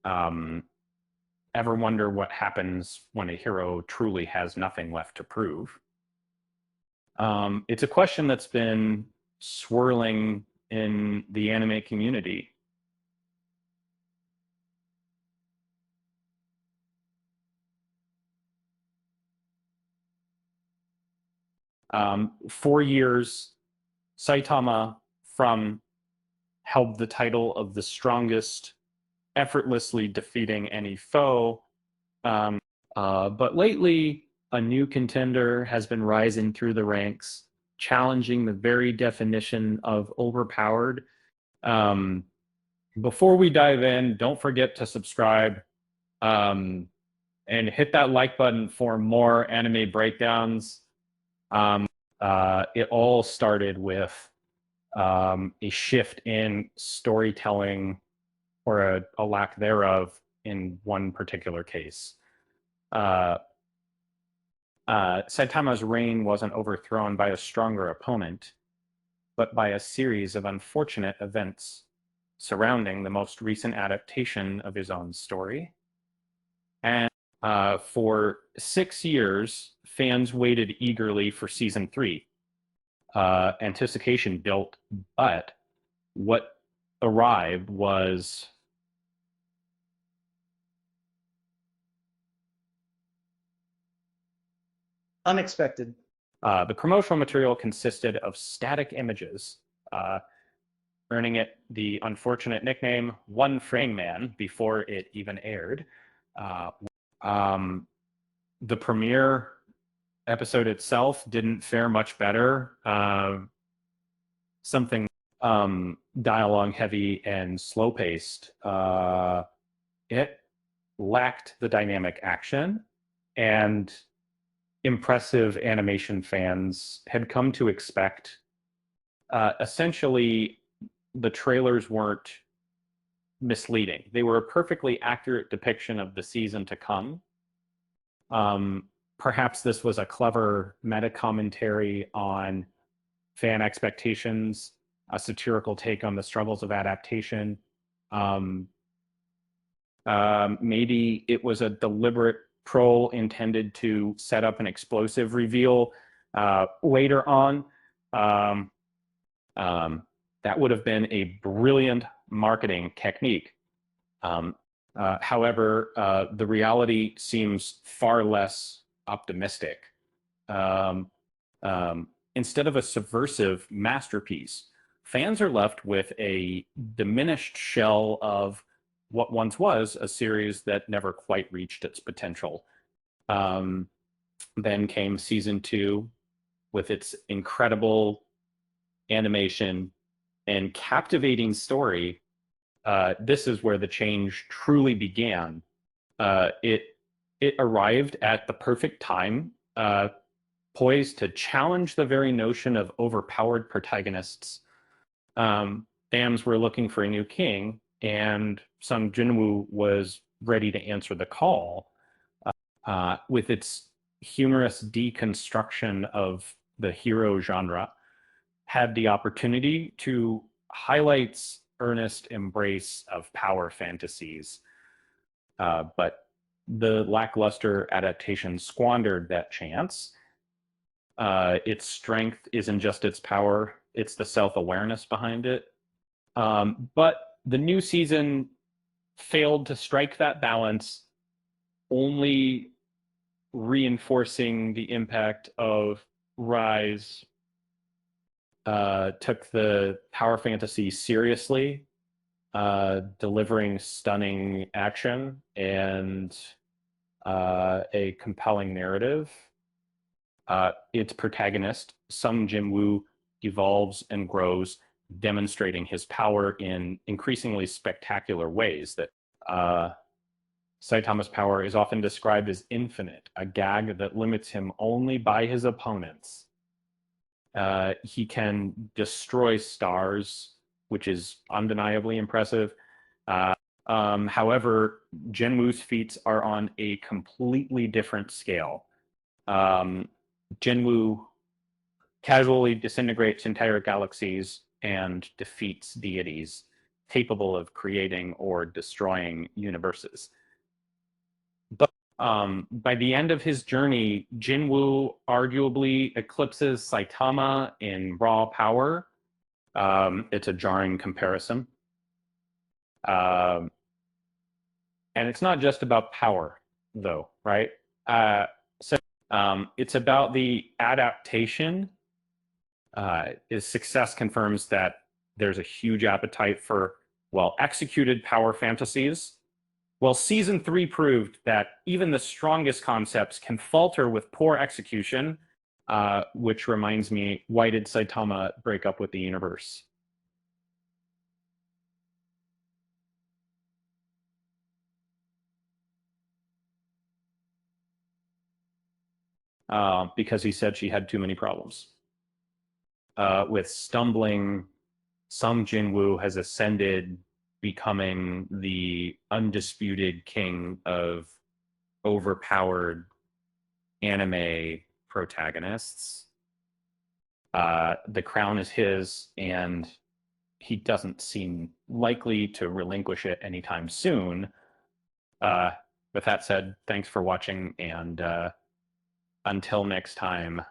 Um, Ever wonder what happens when a hero truly has nothing left to prove? It's a question that's been swirling in the anime community. 4 years, Saitama from held the title of the strongest, effortlessly defeating any foe. Um, but lately, a new contender has been rising through the ranks, challenging the very definition of overpowered. Um, Before we dive in, don't forget to subscribe um, and hit that like button for more anime breakdowns. Um, it all started with a shift in storytelling or a lack thereof in one particular case. Uh, Saitama's reign wasn't overthrown by a stronger opponent, but by a series of unfortunate events surrounding the most recent adaptation of his own story. And for 6 years, fans waited eagerly for season three. Anticipation built, but what arrived was Unexpected. the promotional material consisted of static images, uh, earning it the unfortunate nickname One Frame Man before it even aired. Uh, um, the premiere episode itself didn't fare much better. Something dialogue heavy and slow paced. It lacked the dynamic action, and impressive animation fans had come to expect. Essentially, the trailers weren't misleading. They were a perfectly accurate depiction of the season to come. Um, Perhaps this was a clever meta commentary on fan expectations, a satirical take on the struggles of adaptation. Um, Maybe it was a deliberate troll intended to set up an explosive reveal later on. Um, um, that would have been a brilliant marketing technique. Um, However, the reality seems far less optimistic. Um, Instead of a subversive masterpiece, fans are left with a diminished shell of what once was a series that never quite reached its potential. Um, then came season two with its incredible animation and captivating story. This is where the change truly began. It arrived at the perfect time, poised to challenge the very notion of overpowered protagonists. Fans were looking for a new king, and Sung Jinwoo was ready to answer the call. With its humorous deconstruction of the hero genre, had the opportunity to highlight earnest embrace of power fantasies, but the lackluster adaptation squandered that chance. Its strength isn't just its power, it's the self-awareness behind it. But the new season failed to strike that balance, only reinforcing the impact of Rise. Took the power fantasy seriously, delivering stunning action and a compelling narrative. Its protagonist, Sung Jinwoo, evolves and grows, demonstrating his power in increasingly spectacular ways. That Saitama's power is often described as infinite, a gag that limits him only by his opponents. He can destroy stars, which is undeniably impressive. However, Jinwoo's feats are on a completely different scale. Um, Jinwoo casually disintegrates entire galaxies and defeats deities. capable of creating or destroying universes. But by the end of his journey, Jinwoo arguably eclipses Saitama in raw power. It's a jarring comparison. Um, and it's not just about power, though, right? So it's about the adaptation. His success confirms that there's a huge appetite for well executed power fantasies. Well, season 3 proved that even the strongest concepts can falter with poor execution, which reminds me, why did Saitama break up with the universe? Because he said she had too many problems. With stumbling, some Jinwoo has ascended, becoming the undisputed king of overpowered anime protagonists. The crown is his, and he doesn't seem likely to relinquish it anytime soon. With that said, thanks for watching, and until next time.